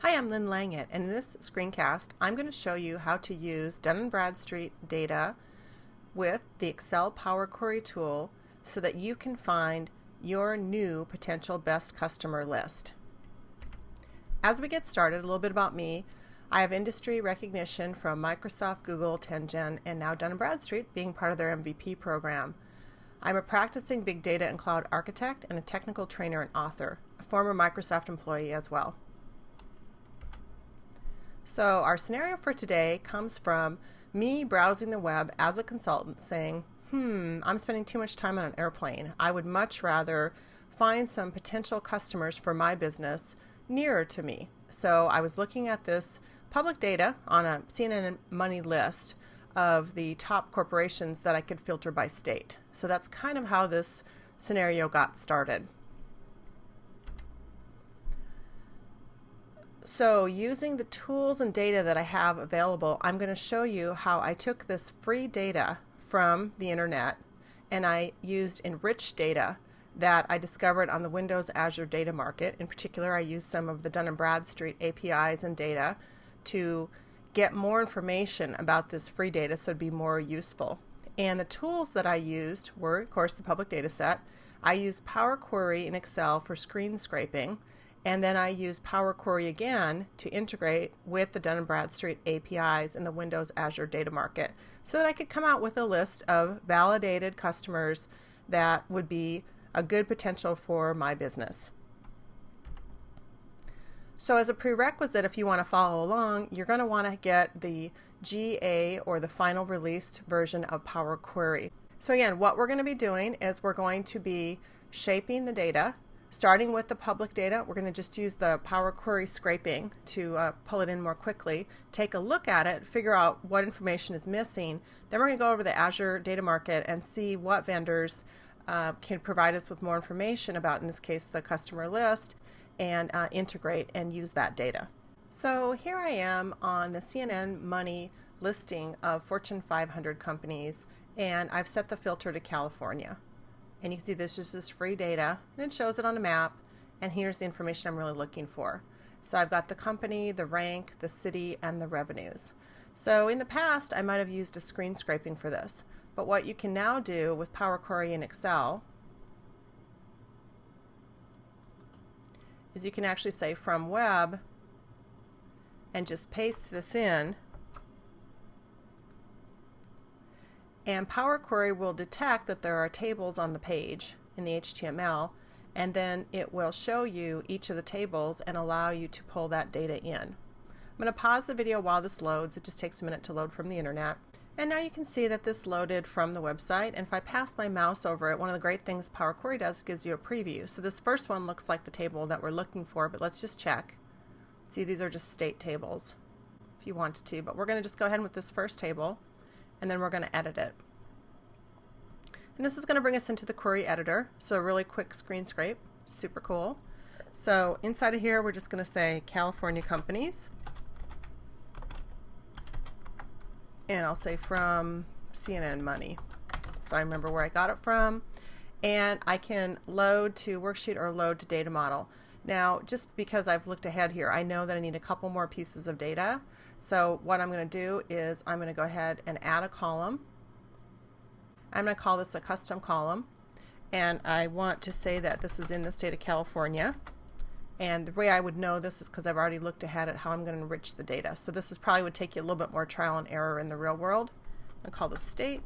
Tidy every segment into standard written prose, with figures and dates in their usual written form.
Hi, I'm Lynn Langett, and in this screencast, I'm going to show you how to use Dun & Bradstreet data with the Excel PowerQuery tool so that you can find your new potential best customer list. As we get started, a little bit about me. I have industry recognition from Microsoft, Google, Tengen, and now Dun & Bradstreet being part of their MVP program. I'm a practicing big data and cloud architect and a technical trainer and author, a former Microsoft employee as well. So our scenario for today comes from me browsing the web as a consultant saying, I'm spending too much time on an airplane. I would much rather find some potential customers for my business nearer to me. So I was looking at this public data on a CNN Money list of the top corporations that I could filter by state. So that's kind of how this scenario got started. So using the tools and data that I have available, I'm going to show you how I took this free data from the internet and I used enriched data that I discovered on the Windows Azure Data Market. In particular, I used some of the Dun & Bradstreet APIs and data to get more information about this free data so it'd be more useful. And the tools that I used were, of course, the public data set. I used PowerQuery in Excel for screen scraping. And then I use PowerQuery again to integrate with the Dun & Bradstreet APIs in the Windows Azure Data Market so that I could come out with a list of validated customers that would be a good potential for my business. So as a prerequisite, if you want to follow along, you're going to want to get the GA or the final released version of PowerQuery. So again, what we're going to be doing is we're going to be shaping the data. Starting with the public data, we're going to just use the PowerQuery scraping to pull it in more quickly, take a look at it, figure out what information is missing. Then we're going to go over the Azure Data Market and see what vendors can provide us with more information about, in this case, the customer list, and integrate and use that data. So here I am on the CNN Money listing of Fortune 500 companies, and I've set the filter to California. And you can see this is just free data, and it shows it on a map, and here's the information I'm really looking for. So I've got the company, the rank, the city, and the revenues. So in the past, I might have used a screen scraping for this, but what you can now do with PowerQuery and Excel is you can actually say from web and just paste this in, and PowerQuery will detect that there are tables on the page in the HTML, and then it will show you each of the tables and allow you to pull that data in. I'm going to pause the video while this loads. It just takes a minute to load from the internet. And now you can see that this loaded from the website, and if I pass my mouse over it, one of the great things PowerQuery does is gives you a preview. So this first one looks like the table that we're looking for, but let's just check. See, these are just state tables if you wanted to, but we're going to just go ahead with this first table, and then we're going to edit it. And this is going to bring us into the query editor. So a really quick screen scrape, super cool. So inside of here, we're just going to say California companies. And I'll say from CNN Money. So I remember where I got it from. And I can load to worksheet or load to data model. Now, just because I've looked ahead here, I know that I need a couple more pieces of data. So what I'm going to do is I'm going to go ahead and add a column. I'm going to call this a custom column. And I want to say that this is in the state of California. And the way I would know this is because I've already looked ahead at how I'm going to enrich the data. So this is probably would take you a little bit more trial and error in the real world. I'm going to call this state.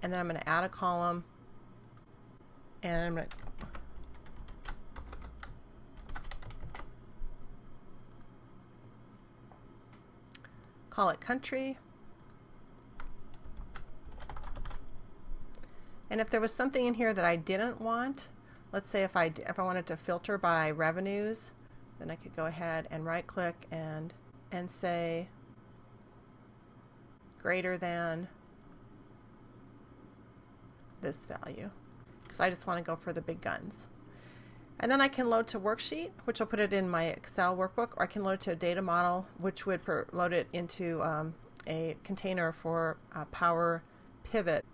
And then I'm going to add a column. And I'm going to call it country. And if there was something in here that I didn't want, let's say if I wanted to filter by revenues, then I could go ahead and right click and say greater than this value, because I just want to go for the big guns. And then I can load to worksheet, which will put it in my Excel workbook, or I can load to a data model, which would load it into a container for Power Pivot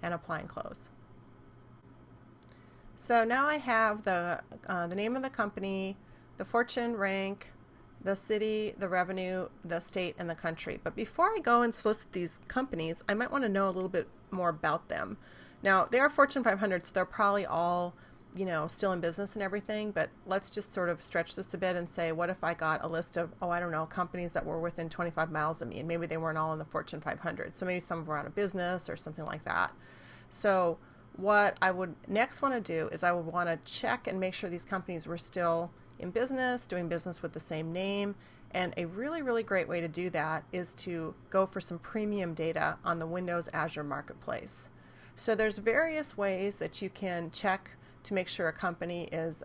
and apply and close. So now I have the name of the company, the fortune, rank, the city, the revenue, the state, and the country. But before I go and solicit these companies, I might want to know a little bit more about them. Now, they are Fortune 500, so they're probably all, still in business and everything, but let's just sort of stretch this a bit and say, what if I got a list of, I don't know, companies that were within 25 miles of me, and maybe they weren't all in the Fortune 500. So maybe some were out of business or something like that. So what I would next want to do is I would want to check and make sure these companies were still in business, doing business with the same name. And a really, really great way to do that is to go for some premium data on the Windows Azure Marketplace. So there's various ways that you can check to make sure a company is,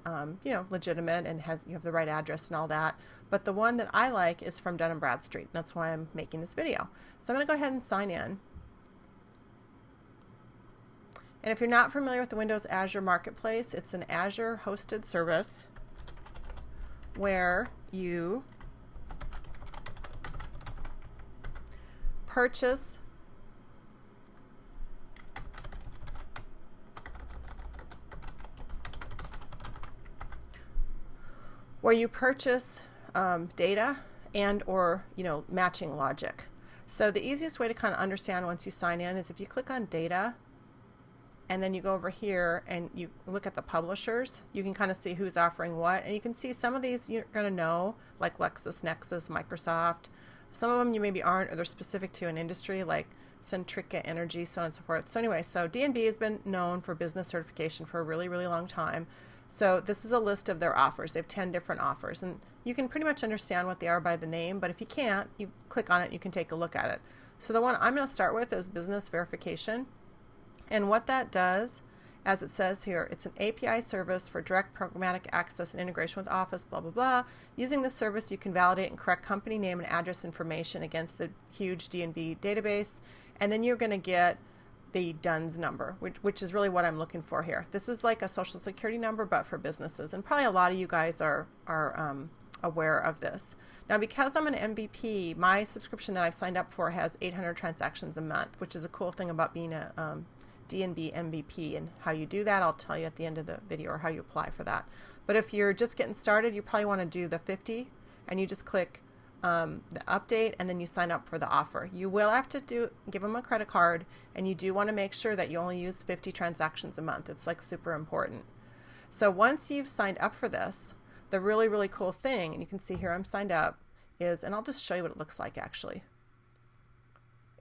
legitimate and you have the right address and all that. But the one that I like is from Dun & Bradstreet. That's why I'm making this video. So I'm going to go ahead and sign in. And if you're not familiar with the Windows Azure Marketplace, it's an Azure hosted service where you purchase data and or matching logic. So the easiest way to kind of understand once you sign in is if you click on data and then you go over here and you look at the publishers, you can kind of see who's offering what, and you can see some of these you're going to know, like LexisNexis, Microsoft. Some of them you maybe aren't, or they're specific to an industry like Centrica Energy, so on and so forth. So anyway, so DNB has been known for business certification for a really, really long time. So this is a list of their offers. They have 10 different offers, and you can pretty much understand what they are by the name, but if you can't, you click on it, you can take a look at it. So the one I'm going to start with is business verification. And what that does, as it says here, it's an API service for direct programmatic access and integration with Office, blah, blah, blah. Using this service, you can validate and correct company name and address information against the huge DNB database, and then you're going to get the DUNS number, which is really what I'm looking for here. This is like a social security number, but for businesses, and probably a lot of you guys are aware of this. Now, because I'm an MVP, my subscription that I've signed up for has 800 transactions a month, which is a cool thing about being a D&B MVP, and how you do that I'll tell you at the end of the video, or how you apply for that. But if you're just getting started, you probably want to do the 50, and you just click the update, and then you sign up for the offer. You will have to give them a credit card, and you do want to make sure that you only use 50 transactions a month. It's like super important. So once you've signed up for this, the really, really cool thing, and you can see here I'm signed up, is, and I'll just show you what it looks like actually,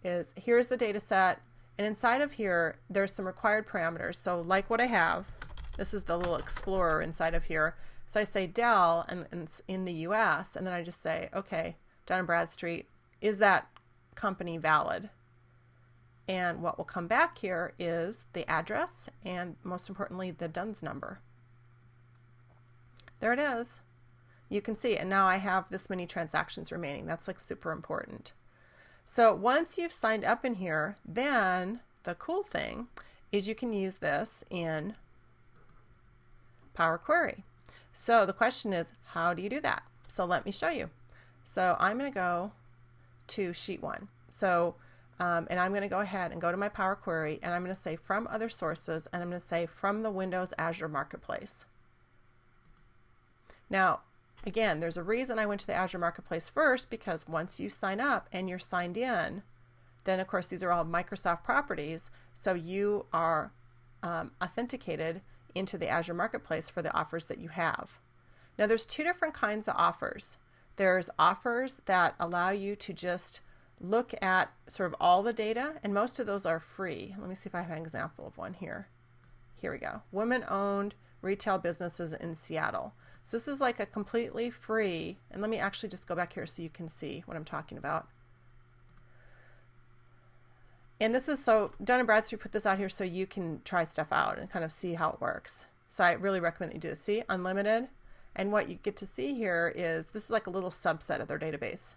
is here's the data set. And inside of here, there's some required parameters. So like what I have, this is the little explorer inside of here. So I say Dell, and it's in the US, and then I just say, okay, Dun & Bradstreet, is that company valid? And what will come back here is the address, and most importantly, the DUNS number. There it is. You can see, and now I have this many transactions remaining. That's like super important. So once you've signed up in here, then the cool thing is you can use this in PowerQuery. So the question is, how do you do that? So let me show you. So I'm going to go to sheet 1. So, and I'm going to go ahead and go to my PowerQuery, and I'm going to say from other sources, and I'm going to say from the Windows Azure Marketplace. Now, again, there's a reason I went to the Azure Marketplace first, because once you sign up and you're signed in, then of course these are all Microsoft properties, so you are authenticated into the Azure Marketplace for the offers that you have. Now there's two different kinds of offers. There's offers that allow you to just look at sort of all the data, and most of those are free. Let me see if I have an example of one here. Here we go. Women-owned retail businesses in Seattle. So this is like a completely free, and let me actually just go back here so you can see what I'm talking about. And this is, so Dun & Bradstreet put this out here so you can try stuff out and kind of see how it works. So I really recommend that you do this. See, unlimited. And what you get to see here is, this is like a little subset of their database.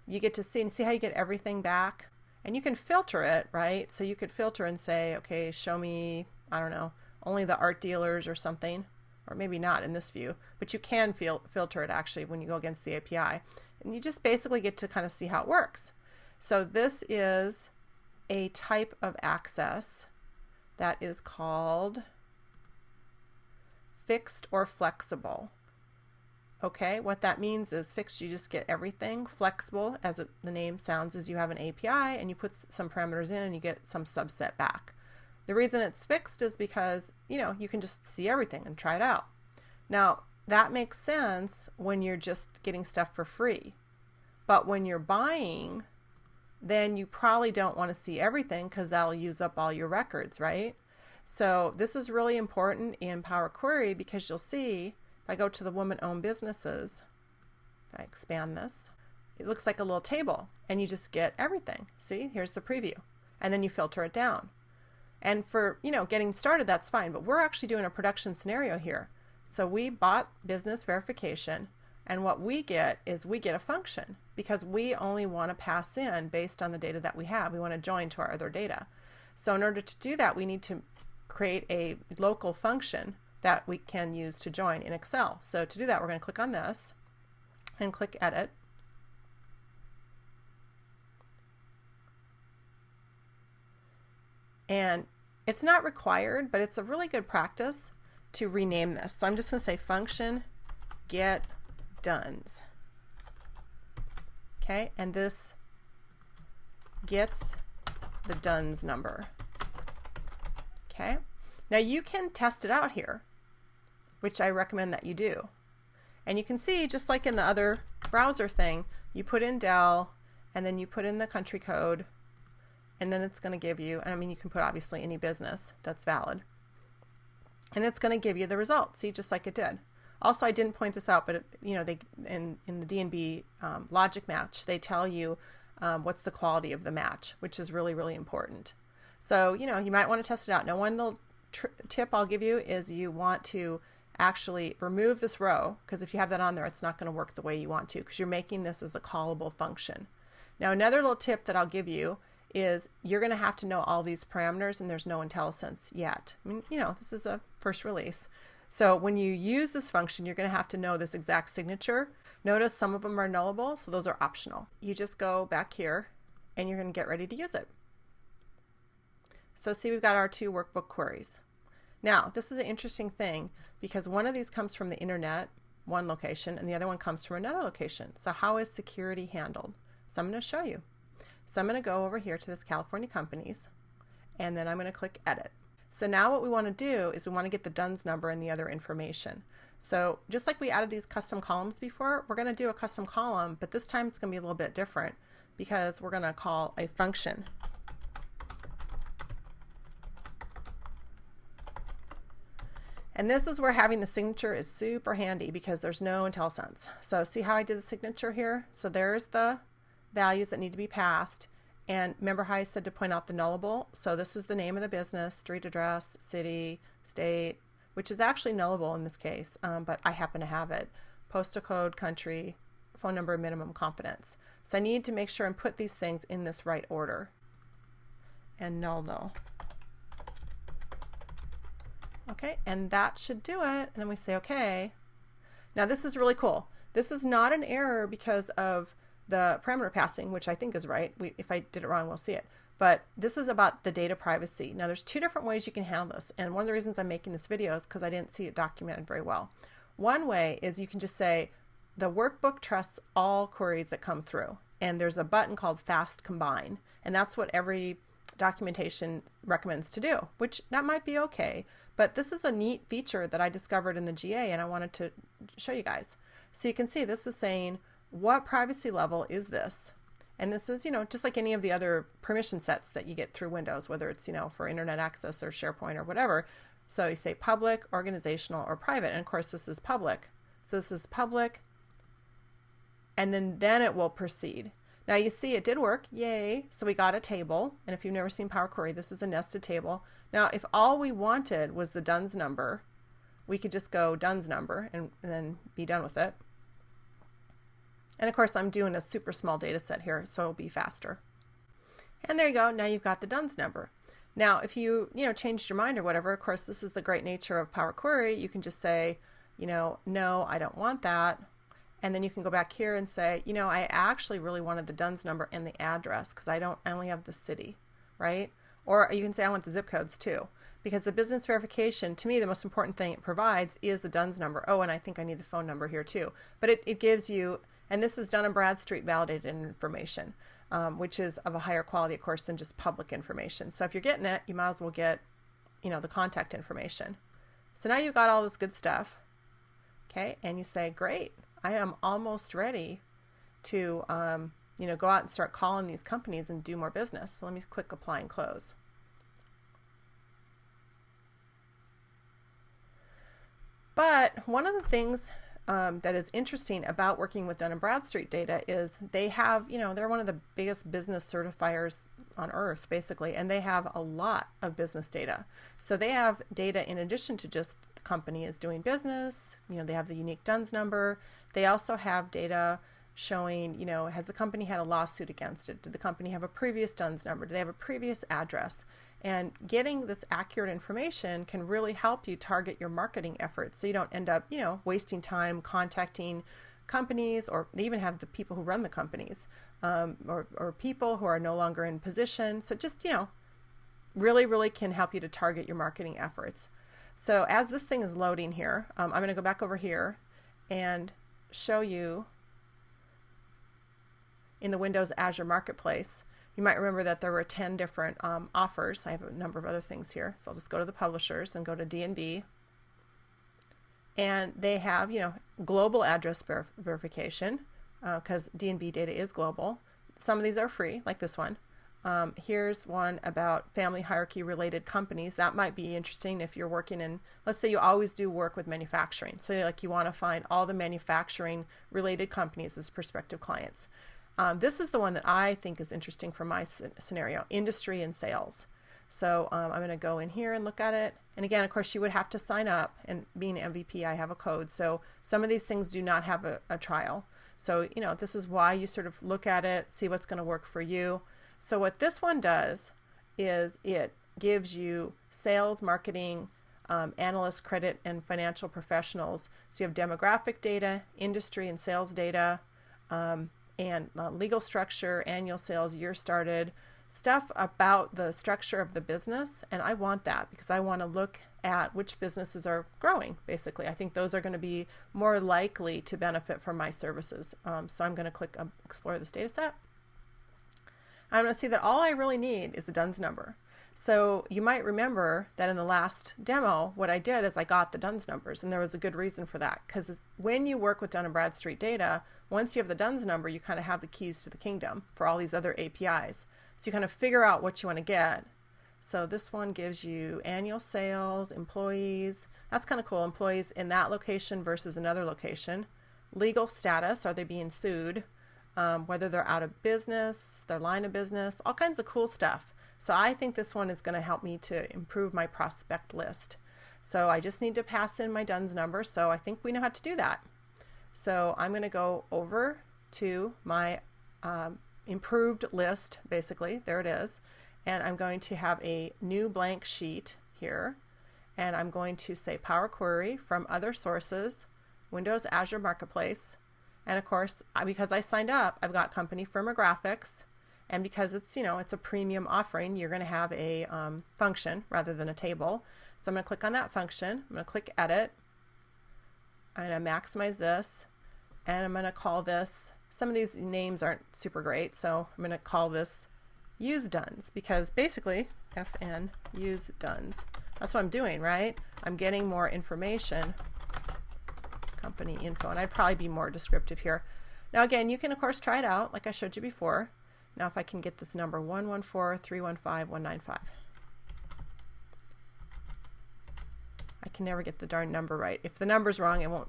You get to see, and see how you get everything back. And you can filter it, right? So you could filter and say, okay, show me, I don't know, only the art dealers or something. Or maybe not in this view, but you can filter it actually when you go against the API. And you just basically get to kind of see how it works. So this is a type of access that is called fixed or flexible. Okay, what that means is fixed, you just get everything. Flexible, as the name sounds, is you have an API and you put some parameters in and you get some subset back. The reason it's fixed is because, you can just see everything and try it out. Now, that makes sense when you're just getting stuff for free. But when you're buying, then you probably don't want to see everything because that'll use up all your records, right? So this is really important in PowerQuery because you'll see, if I go to the woman-owned businesses, if I expand this, it looks like a little table and you just get everything. See, here's the preview. And then you filter it down. And for, getting started, that's fine, but we're actually doing a production scenario here. So we bought business verification, and what we get is we get a function because we only want to pass in based on the data that we have. We want to join to our other data. So in order to do that, we need to create a local function that we can use to join in Excel. So to do that, we're going to click on this and click Edit. And it's not required, but it's a really good practice to rename this. So I'm just going to say function get dones. Okay, and this gets the dones number. Okay, now you can test it out here, which I recommend that you do. And you can see, just like in the other browser thing, you put in Dell and then you put in the country code, and then it's going to give you, and I mean, you can put obviously any business that's valid, and it's going to give you the result. See, just like it did. Also, I didn't point this out, but they in the D&B logic match, they tell you what's the quality of the match, which is really, really important. So, you might want to test it out. Now, one little tip I'll give you is you want to actually remove this row, because if you have that on there, it's not going to work the way you want to, because you're making this as a callable function. Now, another little tip that I'll give you is you're going to have to know all these parameters, and there's no IntelliSense yet. I mean, this is a first release. So when you use this function, you're going to have to know this exact signature. Notice some of them are nullable, so those are optional. You just go back here and you're going to get ready to use it. So see, we've got our two workbook queries. Now, this is an interesting thing because one of these comes from the internet, one location, and the other one comes from another location. So how is security handled? So I'm going to show you. So I'm going to go over here to this California companies, and then I'm going to click Edit. So now what we want to do is we want to get the DUNS number and the other information. So just like we added these custom columns before, we're going to do a custom column, but this time it's going to be a little bit different because we're going to call a function. And this is where having the signature is super handy because there's no IntelliSense. So see how I did the signature here? So there's the values that need to be passed. And remember how I said to point out the nullable? So this is the name of the business, street address, city, state, which is actually nullable in this case, but I happen to have it. Postal code, country, phone number, minimum confidence. So I need to make sure and put these things in this right order. And null. Okay, and that should do it. And then we say okay. Now this is really cool. This is not an error because of the parameter passing, which I think is right. If I did it wrong, we'll see it. But this is about the data privacy. Now there's two different ways you can handle this. And one of the reasons I'm making this video is because I didn't see it documented very well. One way is you can just say, the workbook trusts all queries that come through. And there's a button called Fast Combine. And that's what every documentation recommends to do, which that might be okay. But this is a neat feature that I discovered in the GA and I wanted to show you guys. So you can see this is saying, what privacy level is this? And this is, just like any of the other permission sets that you get through Windows, whether it's, for internet access or SharePoint or whatever. So you say public, organizational, or private. And of course, this is public. So this is public. And then it will proceed. Now you see it did work. Yay. So we got a table. And if you've never seen PowerQuery, this is a nested table. Now, if all we wanted was the DUNS number, we could just go DUNS number and then be done with it. And of course, I'm doing a super small data set here, so it'll be faster. And there you go. Now you've got the DUNS number. Now, if you changed your mind or whatever, of course, this is the great nature of PowerQuery. You can just say, no, I don't want that. And then you can go back here and say, I actually really wanted the DUNS number and the address because I only have the city, right? Or you can say I want the zip codes too, because the business verification, to me, the most important thing it provides is the DUNS number. Oh, and I think I need the phone number here too. But it gives you, and this is Dun & Bradstreet validated information, which is of a higher quality, of course, than just public information. So if you're getting it, you might as well get, the contact information. So now you've got all this good stuff, okay? And you say, great, I am almost ready to, go out and start calling these companies and do more business. So let me click apply and close. But one of the things that is interesting about working with Dun & Bradstreet data is they have, they're one of the biggest business certifiers on earth, basically, and they have a lot of business data. So they have data in addition to just the company is doing business, they have the unique DUNS number. They also have data showing, has the company had a lawsuit against it? Did the company have a previous DUNS number? Do they have a previous address? And getting this accurate information can really help you target your marketing efforts so you don't end up, wasting time contacting companies, or they even have the people who run the companies, or people who are no longer in position. So just, really, really can help you to target your marketing efforts. So as this thing is loading here, I'm going to go back over here and show you in the Windows Azure Marketplace. You might remember that there were 10 different offers. I have a number of other things here. So I'll just go to the publishers and go to D&B. And they have, global address verification, because DNB Data is global. Some of these are free, like this one. Here's one about family hierarchy related companies. That might be interesting if you're working in, let's say you always do work with manufacturing. So like you want to find all the manufacturing related companies as prospective clients. This is the one that I think is interesting for my scenario, industry and sales. So I'm going to go in here and look at it. And again, of course, you would have to sign up, and being an MVP, I have a code. So some of these things do not have a trial. So, this is why you sort of look at it, see what's going to work for you. So what this one does is it gives you sales, marketing, analyst credit, and financial professionals. So you have demographic data, industry and sales data, and legal structure, annual sales, year started, stuff about the structure of the business. And I want that because I want to look at which businesses are growing, basically. I think those are going to be more likely to benefit from my services. So I'm going to click explore this data set. I'm going to see that all I really need is the DUNS number. So you might remember that in the last demo, what I did is I got the DUNS numbers, and there was a good reason for that, because when you work with Dun & Bradstreet data, once you have the DUNS number, you kind of have the keys to the kingdom for all these other APIs. So you kind of figure out what you want to get. So this one gives you annual sales, employees. That's kind of cool. Employees in that location versus another location. Legal status, are they being sued? Whether they're out of business, their line of business, all kinds of cool stuff. So I think this one is going to help me to improve my prospect list. So I just need to pass in my DUNS number. So I think we know how to do that. So I'm going to go over to my improved list, basically. There it is. And I'm going to have a new blank sheet here. And I'm going to say PowerQuery from other sources, Windows Azure Marketplace. And of course, because I signed up, I've got company firmographics. And because it's, it's a premium offering, you're going to have a function rather than a table. So I'm going to click on that function. I'm going to click edit. I'm going to maximize this. And I'm going to call this, some of these names aren't super great. So I'm going to call this use DUNS, because basically FN use DUNS. That's what I'm doing, right? I'm getting more information, company info, and I'd probably be more descriptive here. Now again, you can of course try it out like I showed you before. Now if I can get this number 114315195. I can never get the darn number right. If the number's wrong, it won't.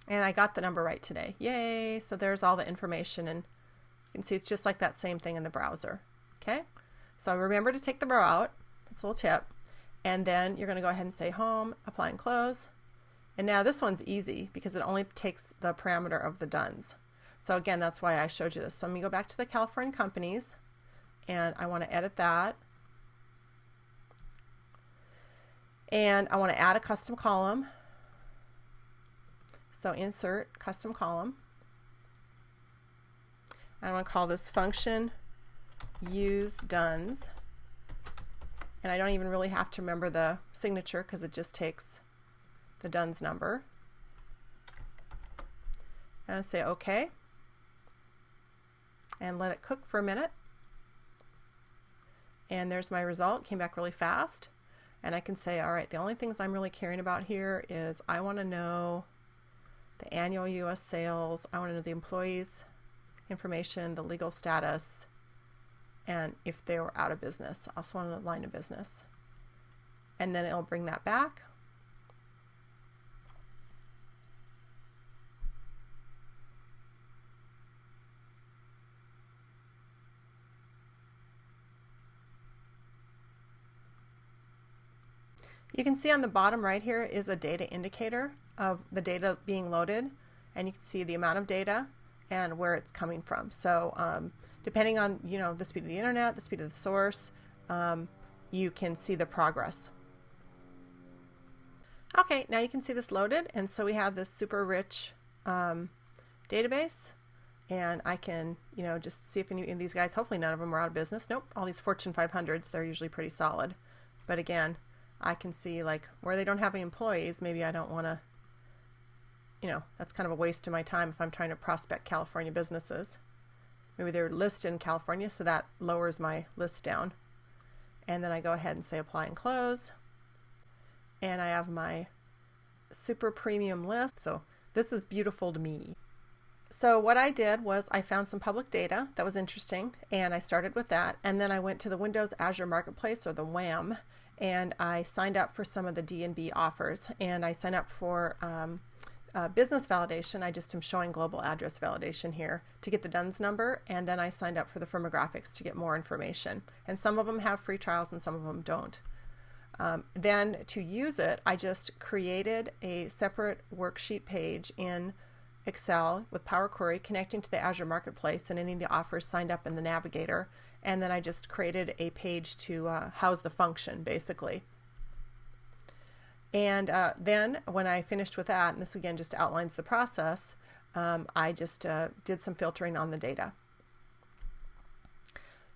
And I got the number right today. Yay! So there's all the information, and you can see it's just like that same thing in the browser. Okay? So remember to take the row out. That's a little tip. And then you're going to go ahead and say home, apply and close. And now this one's easy because it only takes the parameter of the DUNS. So again, that's why I showed you this. So let me go back to the California companies, and I want to edit that. And I want to add a custom column. So insert custom column. I want to call this function use DUNS. And I don't even really have to remember the signature because it just takes the DUNS number. And I say OK. And let it cook for a minute. And there's my result. Came back really fast. And I can say, all right, the only things I'm really caring about here is I want to know the annual US sales, I want to know the employees' information, the legal status, and if they were out of business. I also want a line of business. And then it'll bring that back. You can see on the bottom right here is a data indicator of the data being loaded, and you can see the amount of data and where it's coming from. So depending on the speed of the internet, the speed of the source, you can see the progress. Okay, now you can see this loaded, and so we have this super rich database, and I can just see if any of these guys, hopefully none of them are out of business. Nope, all these Fortune 500s, they're usually pretty solid. But again, I can see like where they don't have any employees, maybe I don't want to, that's kind of a waste of my time if I'm trying to prospect California businesses. Maybe they're listed in California, so that lowers my list down. And then I go ahead and say apply and close. And I have my super premium list. So this is beautiful to me. So what I did was I found some public data that was interesting, and I started with that. And then I went to the Windows Azure Marketplace, or the WAM, and I signed up for some of the D&B offers. And I signed up for business validation. I just am showing global address validation here to get the DUNS number, and then I signed up for the firmographics to get more information. And some of them have free trials and some of them don't. Then to use it, I just created a separate worksheet page in Excel with PowerQuery connecting to the Azure Marketplace, and any of the offers signed up in the Navigator. And then I just created a page to house the function, basically. And then when I finished with that, and this again just outlines the process, I just did some filtering on the data.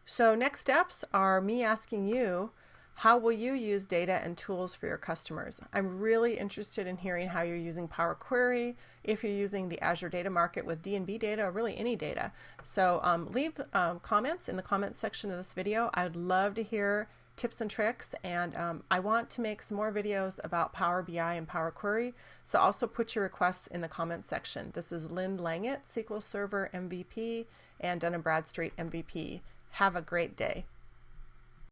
So next steps are me asking you, how will you use data and tools for your customers? I'm really interested in hearing how you're using PowerQuery, if you're using the Azure Data Market with DNB Data, or really any data. So leave comments in the comments section of this video. I'd love to hear tips and tricks, and I want to make some more videos about Power BI and PowerQuery, so also put your requests in the comments section. This is Lynn Langett, SQL Server MVP, and Dun & Bradstreet MVP. Have a great day.